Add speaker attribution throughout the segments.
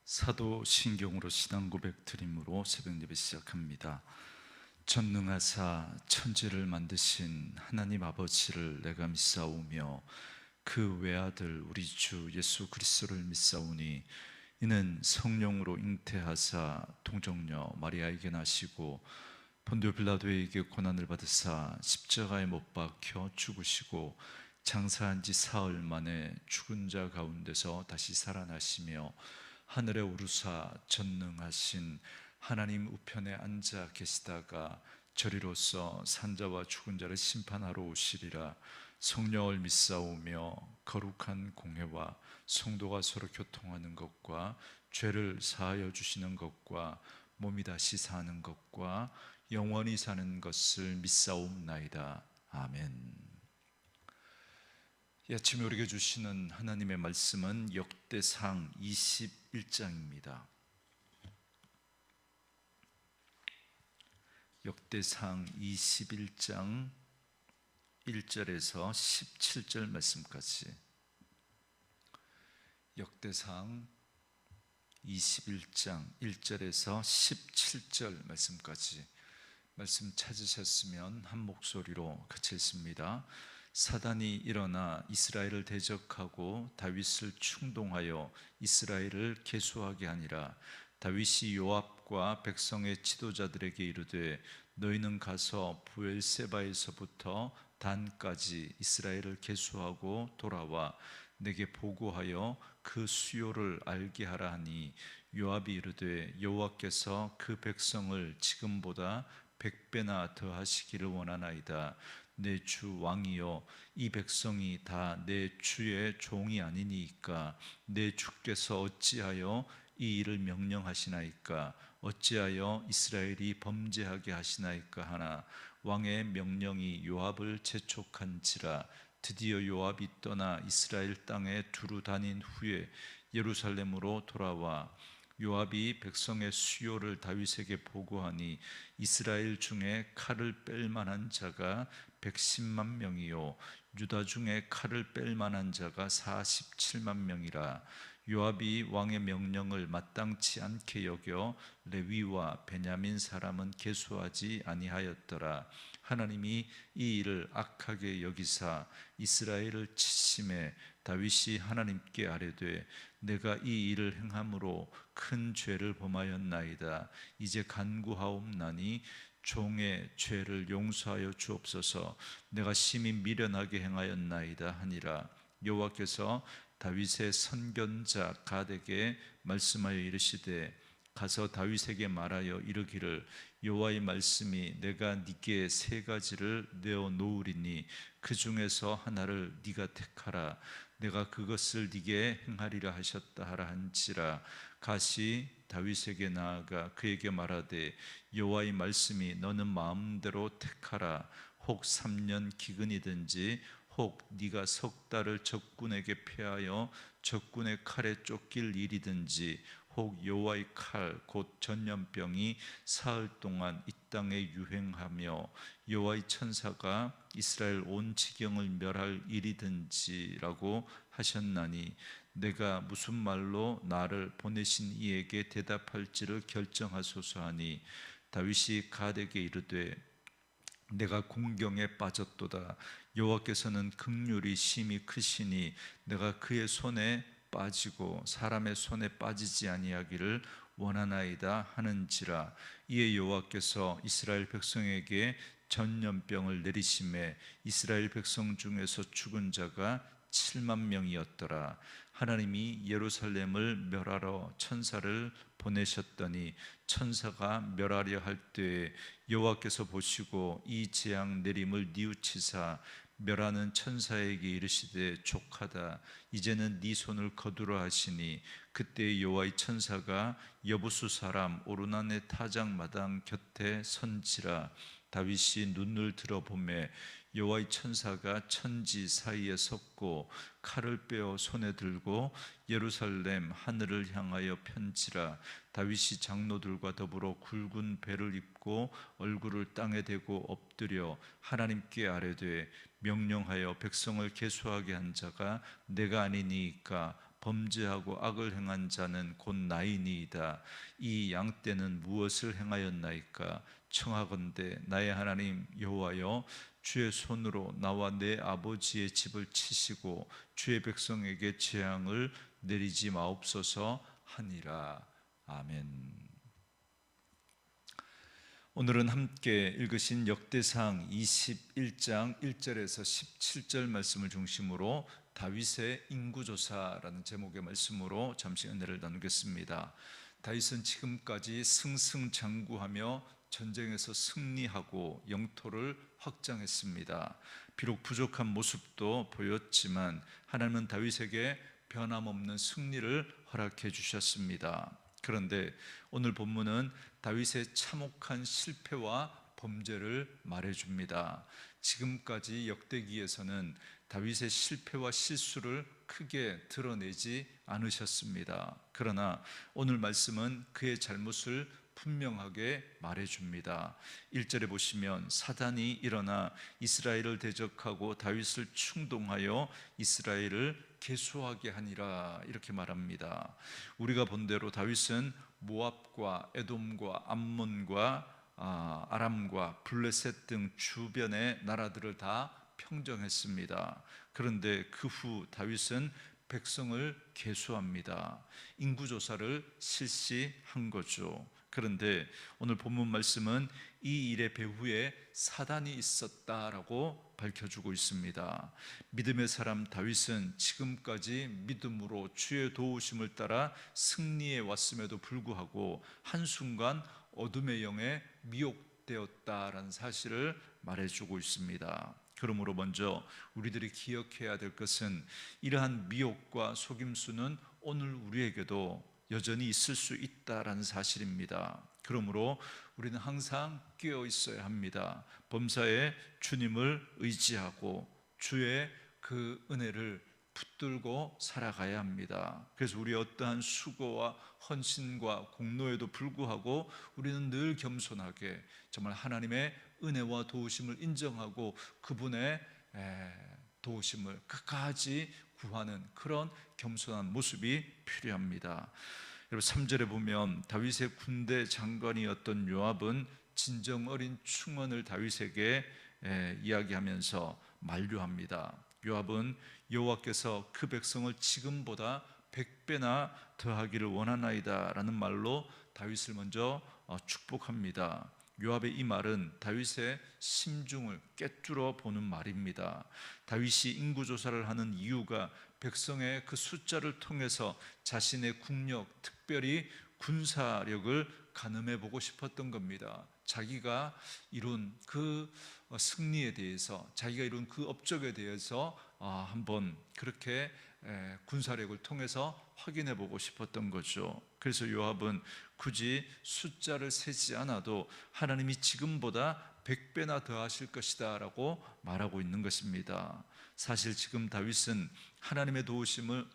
Speaker 1: 사도신경으로 신앙 고백 드림으로 새벽 예배 시작합니다. 전능하사 천지를 만드신 하나님 아버지를 내가 믿사오며 그 외아들 우리 주 예수 그리스도를 믿사오니 이는 성령으로 잉태하사 동정녀 마리아에게 나시고 본디오 빌라도에게 고난을 받으사 십자가에 못 박혀 죽으시고 장사한 지 사흘 만에 죽은 자 가운데서 다시 살아나시며 하늘에 오르사 전능하신 하나님 우편에 앉아 계시다가 저리로서 산자와 죽은 자를 심판하러 오시리라. 성령을 믿사오며 거룩한 공회와 성도가 서로 교통하는 것과 죄를 사하여 주시는 것과 몸이 다시 사는 것과 영원히 사는 것을 믿사옵나이다. 아멘. 이 아침에 우리에게 주시는 하나님의 말씀은 역대상 21장입니다. 역대상 21장 1절에서 17절 말씀까지. 역대상 21장 1절에서 17절 말씀까지. 말씀 찾으셨으면 한 목소리로 같이 읽습니다. 사단이 일어나 이스라엘을 대적하고 다윗을 충동하여 이스라엘을 계수하게 하니라. 다윗이 요압과 백성의 지도자들에게 이르되 너희는 가서 브엘세바에서부터 단까지 이스라엘을 계수하고 돌아와 내게 보고하여 그 수요를 알게 하라 하니, 요압이 이르되 여호와께서 그 백성을 지금보다 100배나 더하시기를 원하나이다. 내 주 왕이여, 이 백성이 다 내 주의 종이 아니니이까 내 주께서 어찌하여 이 일을 명령하시나이까? 어찌하여 이스라엘이 범죄하게 하시나이까 하나, 왕의 명령이 요압을 재촉한지라. 드디어 요압이 떠나 이스라엘 땅에 두루 다닌 후에 예루살렘으로 돌아와 요압이 백성의 수요를 다윗에게 보고하니, 이스라엘 중에 칼을 뺄 만한 자가 110만 명이요 유다 중에 칼을 뺄 만한 자가 47만 명이라. 요압이 왕의 명령을 마땅치 않게 여겨 레위와 베냐민 사람은 계수하지 아니하였더라. 하나님이 이 일을 악하게 여기사 이스라엘을 치심해 다윗이 하나님께 아뢰되 내가 이 일을 행함으로 큰 죄를 범하였나이다. 이제 간구하옵나니 종의 죄를 용서하여 주옵소서. 내가 심히 미련하게 행하였나이다 하니라. 여호와께서 다윗의 선견자 갓에게 말씀하여 이르시되 가서 다윗에게 말하여 이르기를 여호와의 말씀이 내가 네게 세 가지를 내어 놓으리니 그 중에서 하나를 네가 택하라. 내가 그것을 네게 행하리라 하셨다 하라 한지라. 갓이 다윗에게 나아가 그에게 말하되 여호와의 말씀이 너는 마음대로 택하라. 혹 3년 기근이든지 혹 네가 석 달을 적군에게 패하여 적군의 칼에 쫓길 일이든지 혹 여호와의 칼 곧 전염병이 사흘 동안 이 땅에 유행하며 여호와의 천사가 이스라엘 온 지경을 멸할 일이든지라고 하셨나니, 내가 무슨 말로 나를 보내신 이에게 대답할지를 결정하소서 하니, 다윗이 갓에게 이르되 내가 공경에 빠졌도다. 여호와께서는 긍휼이 심히 크시니 내가 그의 손에 빠지고 사람의 손에 빠지지 아니하기를 원하나이다 하는지라. 이에 여호와께서 이스라엘 백성에게 전염병을 내리심에 이스라엘 백성 중에서 죽은 자가 7만 명이었더라. 하나님이 예루살렘을 멸하러 천사를 보내셨더니 천사가 멸하려 할 때에 여호와께서 보시고 이 재앙 내림을 뉘우치사 멸하는 천사에게 이르시되 족하다. 이제는 네 손을 거두라 하시니, 그때 여호와의 천사가 여부수 사람 오르난의 타작마당 곁에 선지라. 다윗이 눈을 들어보매 여호와의 천사가 천지 사이에 섰고 칼을 빼어 손에 들고 예루살렘 하늘을 향하여 편지라. 다윗이 장로들과 더불어 굵은 배를 입고 얼굴을 땅에 대고 엎드려 하나님께 아뢰되 명령하여 백성을 계수하게 한 자가 내가 아니니까 범죄하고 악을 행한 자는 곧 나이니이다. 이 양 떼는 무엇을 행하였나이까? 청하건대 나의 하나님 여호와여, 주의 손으로 나와 내 아버지의 집을 치시고 주의 백성에게 재앙을 내리지 마옵소서 하니라. 아멘. 오늘은 함께 읽으신 역대상 21장 1절에서 17절 말씀을 중심으로 다윗의 인구조사라는 제목의 말씀으로 잠시 은혜를 나누겠습니다. 다윗은 지금까지 승승장구하며 전쟁에서 승리하고 영토를 확장했습니다. 비록 부족한 모습도 보였지만 하나님은 다윗에게 변함없는 승리를 허락해 주셨습니다. 그런데 오늘 본문은 다윗의 참혹한 실패와 범죄를 말해줍니다. 지금까지 역대기에서는 다윗의 실패와 실수를 크게 드러내지 않으셨습니다. 그러나 오늘 말씀은 그의 잘못을 분명하게 말해줍니다. 1절에 보시면 사단이 일어나 이스라엘을 대적하고 다윗을 충동하여 이스라엘을 계수하게 하니라, 이렇게 말합니다. 우리가 본 대로 다윗은 모압과 에돔과 암몬과 아람과 블레셋 등 주변의 나라들을 다 평정했습니다. 그런데 그 후 다윗은 백성을 계수합니다. 인구조사를 실시한 거죠. 그런데 오늘 본문 말씀은 이 일의 배후에 사단이 있었다라고 밝혀주고 있습니다. 믿음의 사람 다윗은 지금까지 믿음으로 주의 도우심을 따라 승리해 왔음에도 불구하고 한순간 어둠의 영에 미혹되었다라는 사실을 말해주고 있습니다. 그러므로 먼저 우리들이 기억해야 될 것은 이러한 미혹과 속임수는 오늘 우리에게도 여전히 있을 수 있다라는 사실입니다. 그러므로 우리는 항상 깨어 있어야 합니다. 범사에 주님을 의지하고 주의 그 은혜를 붙들고 살아가야 합니다. 그래서 우리 어떠한 수고와 헌신과 공로에도 불구하고 우리는 늘 겸손하게 정말 하나님의 은혜와 도우심을 인정하고 그분의 도우심을 끝까지 구하는 그런 겸손한 모습이 필요합니다. 여러분 3절에 보면 다윗의 군대 장관이었던 요압은 진정 어린 충원을 다윗에게 이야기하면서 만류합니다. 요압은 여호와께서 그 백성을 지금보다 100배나 더하기를 원하나이다 라는 말로 다윗을 먼저 축복합니다. 요압의 이 말은 다윗의 심중을 꿰뚫어 보는 말입니다. 다윗이 인구조사를 하는 이유가 백성의 그 숫자를 통해서 자신의 국력, 특별히 군사력을 가늠해 보고 싶었던 겁니다. 자기가 이룬 그 승리에 대해서, 자기가 이룬 그 업적에 대해서 한번 그렇게 군사력을 통해서 확인해 보고 싶었던 거죠. 그래서 요압은 굳이 숫자를 세지 않아도 하나님이 지금보다 100배나 더 하실 것이다 라고 말하고 있는 것입니다. 사실 지금 다윗은 하나님의 도우심으로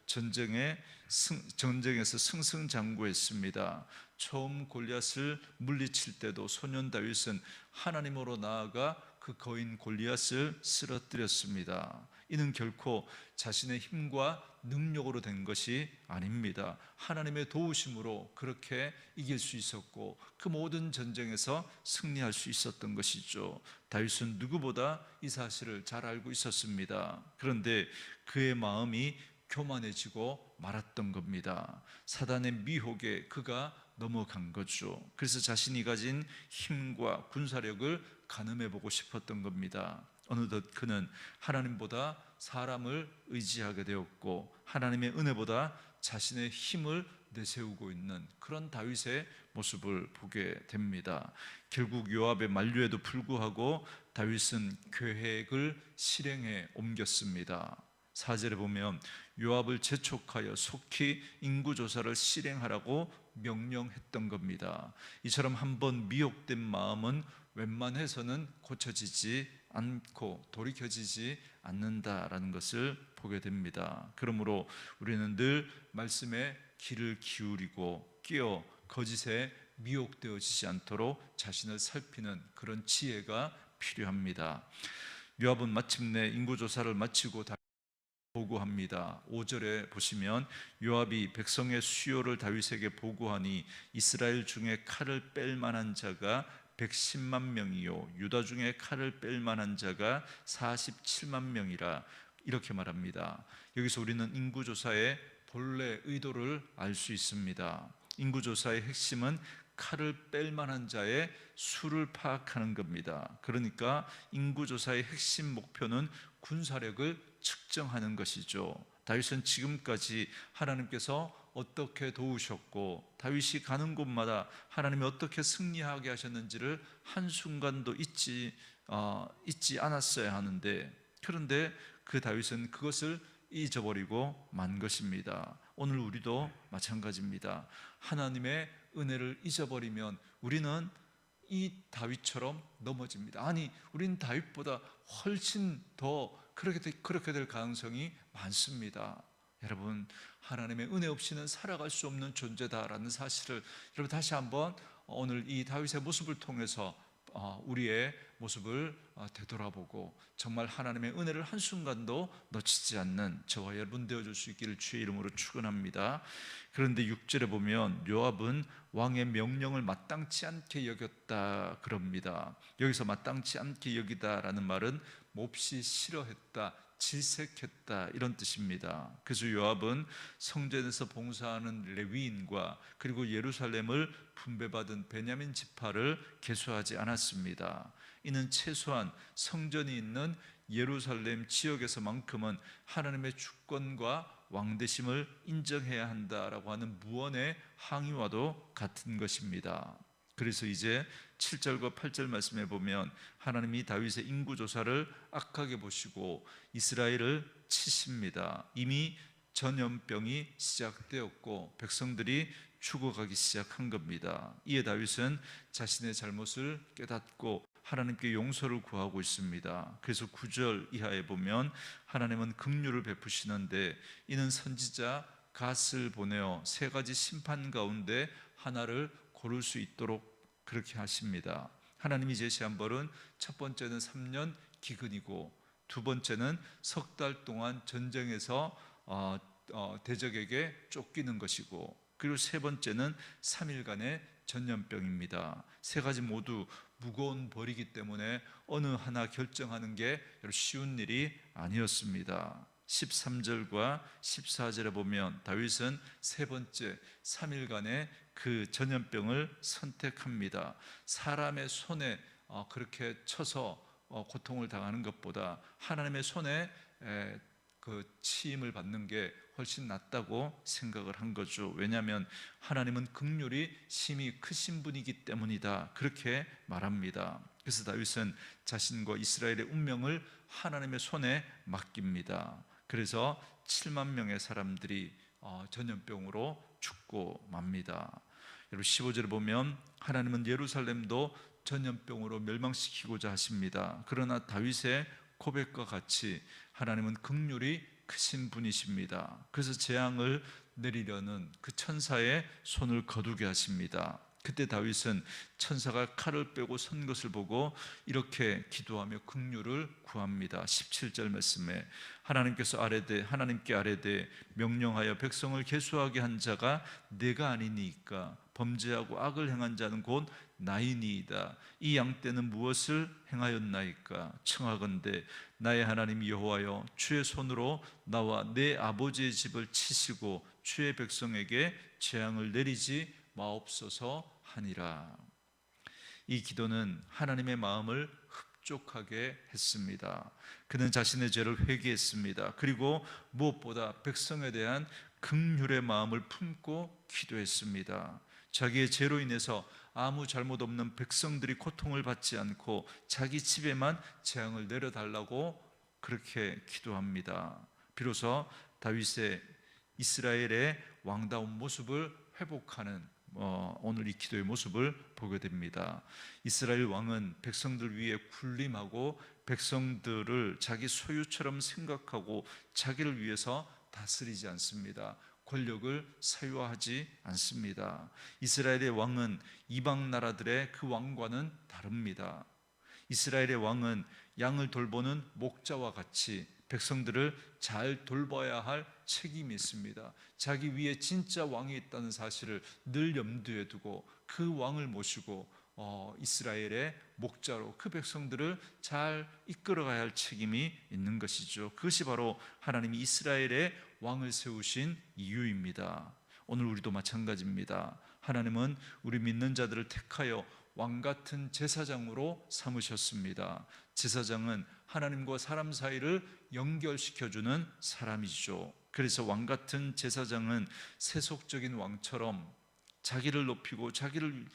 Speaker 1: 전쟁에서 승승장구했습니다. 처음 골리앗을 물리칠 때도 소년 다윗은 하나님으로 나아가 그 거인 골리앗을 쓰러뜨렸습니다. 이는 결코 자신의 힘과 능력으로 된 것이 아닙니다. 하나님의 도우심으로 그렇게 이길 수 있었고 그 모든 전쟁에서 승리할 수 있었던 것이죠. 다윗은 누구보다 이 사실을 잘 알고 있었습니다. 그런데 그의 마음이 교만해지고 말았던 겁니다. 사단의 미혹에 그가 넘어간 거죠. 그래서 자신이 가진 힘과 군사력을 가늠해 보고 싶었던 겁니다. 어느덧 그는 하나님보다 사람을 의지하게 되었고 하나님의 은혜보다 자신의 힘을 내세우고 있는 그런 다윗의 모습을 보게 됩니다. 결국 요압의 만류에도 불구하고 다윗은 계획을 실행에 옮겼습니다. 4절에 보면 요압을 재촉하여 속히 인구조사를 실행하라고 명령했던 겁니다. 이처럼 한번 미혹된 마음은 웬만해서는 고쳐지지 않고 돌이켜지지 않는다라는 것을 보게 됩니다. 그러므로 우리는 늘 말씀에 귀를 기울이고 끼어 거짓에 미혹되어지지 않도록 자신을 살피는 그런 지혜가 필요합니다. 요압은 마침내 인구조사를 마치고 보고합니다. 5절에 보시면 요압이 백성의 수요를 다윗에게 보고하니 이스라엘 중에 칼을 뺄 만한 자가 110만 명이요 유다 중에 칼을 뺄 만한 자가 47만 명이라, 이렇게 말합니다. 여기서 우리는 인구조사의 본래 의도를 알 수 있습니다. 인구조사의 핵심은 칼을 뺄 만한 자의 수를 파악하는 겁니다. 그러니까 인구조사의 핵심 목표는 군사력을 측정하는 것이죠. 다윗은 지금까지 하나님께서 어떻게 도우셨고 다윗이 가는 곳마다 하나님이 어떻게 승리하게 하셨는지를 한순간도 잊지 않았어야 하는데, 그런데 그 다윗은 그것을 잊어버리고 만 것입니다. 오늘 우리도 마찬가지입니다. 하나님의 은혜를 잊어버리면 우리는 이 다윗처럼 넘어집니다. 아니, 우리는 다윗보다 훨씬 더 그렇게 될 가능성이 많습니다. 여러분, 하나님의 은혜 없이는 살아갈 수 없는 존재다라는 사실을 여러분 다시 한번 오늘 이 다윗의 모습을 통해서 우리의 모습을 되돌아보고 정말 하나님의 은혜를 한순간도 놓치지 않는 저와 여러분 되어줄 수 있기를 주의 이름으로 축원합니다. 그런데 6절에 보면 요압은 왕의 명령을 마땅치 않게 여겼다 그럽니다. 여기서 마땅치 않게 여기다라는 말은 몹시 싫어했다, 질색했다, 이런 뜻입니다. 그래서 요압은 성전에서 봉사하는 레위인과 그리고 예루살렘을 분배받은 베냐민 지파를 계수하지 않았습니다. 이는 최소한 성전이 있는 예루살렘 지역에서만큼은 하나님의 주권과 왕대심을 인정해야 한다라고 하는 무언의 항의와도 같은 것입니다. 그래서 이제 7절과 8절 말씀에 보면 하나님이 다윗의 인구조사를 악하게 보시고 이스라엘을 치십니다. 이미 전염병이 시작되었고 백성들이 죽어가기 시작한 겁니다. 이에 다윗은 자신의 잘못을 깨닫고 하나님께 용서를 구하고 있습니다. 그래서 9절 이하에 보면 하나님은 긍휼을 베푸시는데 이는 선지자 갓을 보내어 세 가지 심판 가운데 하나를 고를 수 있도록 그렇게 하십니다. 하나님이 제시한 벌은 첫 번째는 3년 기근이고 두 번째는 석 달 동안 전쟁에서 대적에게 쫓기는 것이고, 그리고 세 번째는 3일간의 전염병입니다. 세 가지 모두 무거운 벌이기 때문에 어느 하나 결정하는 게 쉬운 일이 아니었습니다. 13절과 14절에 보면 다윗은 세 번째 3일간의 그 전염병을 선택합니다. 사람의 손에 그렇게 쳐서 고통을 당하는 것보다 하나님의 손에 그 치임을 받는 게 훨씬 낫다고 생각을 한 거죠. 왜냐하면 하나님은 긍휼이 심히 크신 분이기 때문이다, 그렇게 말합니다. 그래서 다윗은 자신과 이스라엘의 운명을 하나님의 손에 맡깁니다. 그래서 7만 명의 사람들이 전염병으로 죽고 맙니다. 여러분 15절에 보면 하나님은 예루살렘도 전염병으로 멸망시키고자 하십니다. 그러나 다윗의 고백과 같이 하나님은 긍휼이 크신 분이십니다. 그래서 재앙을 내리려는 그 천사의 손을 거두게 하십니다. 그때 다윗은 천사가 칼을 빼고 선 것을 보고 이렇게 기도하며 긍휼을 구합니다. 17절 말씀에 하나님께 아뢰되 명령하여 백성을 계수하게 한 자가 내가 아니니까 범죄하고 악을 행한 자는 곧 나이니이다. 이 양 떼는 무엇을 행하였나이까? 청하건대 나의 하나님 여호와여, 주의 손으로 나와 내 아버지의 집을 치시고 주의 백성에게 재앙을 내리지 마옵소서 하니라. 이 기도는 하나님의 마음을 흡족하게 했습니다. 그는 자신의 죄를 회개했습니다. 그리고 무엇보다 백성에 대한 긍휼의 마음을 품고 기도했습니다. 자기의 죄로 인해서 아무 잘못 없는 백성들이 고통을 받지 않고 자기 집에만 재앙을 내려달라고 그렇게 기도합니다. 비로소 다윗의 이스라엘의 왕다운 모습을 회복하는 오늘 이 기도의 모습을 보게 됩니다. 이스라엘 왕은 백성들 위에 군림하고 백성들을 자기 소유처럼 생각하고 자기를 위해서 다스리지 않습니다. 권력을 사유하지 않습니다. 이스라엘의 왕은 이방 나라들의 그 왕과는 다릅니다. 이스라엘의 왕은 양을 돌보는 목자와 같이 백성들을 잘 돌봐야 할 책임이 있습니다. 자기 위에 진짜 왕이 있다는 사실을 늘 염두에 두고 그 왕을 모시고 이스라엘의 목자로 그 백성들을 잘 이끌어가야 할 책임이 있는 것이죠. 그것이 바로 하나님이 이스라엘의 왕을 세우신 이유입니다. 오늘 우리도 마찬가지입니다. 하나님은 우리 믿는 자들을 택하여 왕 같은 제사장으로 삼으셨습니다. 제사장은 하나님과 사람 사이를 연결시켜주는 사람이죠. 그래서 왕 같은 제사장은 세속적인 왕처럼 자기를 높이고 자기를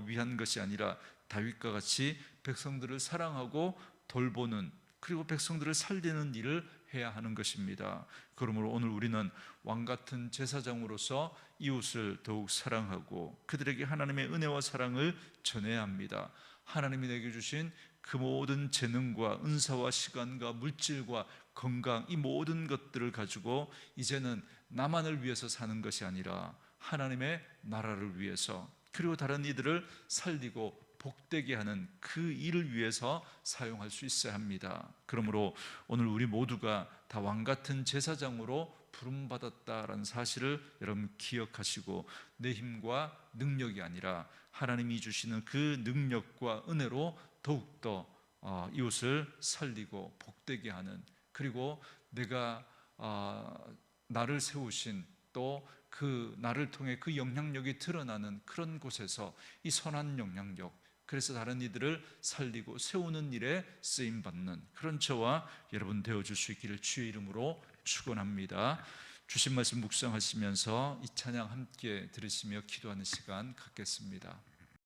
Speaker 1: 위한 것이 아니라 다윗과 같이 백성들을 사랑하고 돌보는, 그리고 백성들을 살리는 일을 해야 하는 것입니다. 그러므로 오늘 우리는 왕 같은 제사장으로서 이웃을 더욱 사랑하고 그들에게 하나님의 은혜와 사랑을 전해야 합니다. 하나님이 내게 주신 그 모든 재능과 은사와 시간과 물질과 건강, 이 모든 것들을 가지고 이제는 나만을 위해서 사는 것이 아니라 하나님의 나라를 위해서, 그리고 다른 이들을 살리고 복되게 하는 그 일을 위해서 사용할 수 있어야 합니다. 그러므로 오늘 우리 모두가 다 왕같은 제사장으로 부름받았다라는 사실을 여러분 기억하시고, 내 힘과 능력이 아니라 하나님이 주시는 그 능력과 은혜로 더욱더 이웃을 살리고 복되게 하는, 그리고 내가 나를 세우신 또 그 나를 통해 그 영향력이 드러나는 그런 곳에서 이 선한 영향력, 그래서 다른 이들을 살리고 세우는 일에 쓰임받는 그런 저와 여러분 되어줄 수 있기를 주의 이름으로 축원합니다. 주신 말씀 묵상하시면서 이 찬양 함께 들으시며 기도하는 시간 갖겠습니다.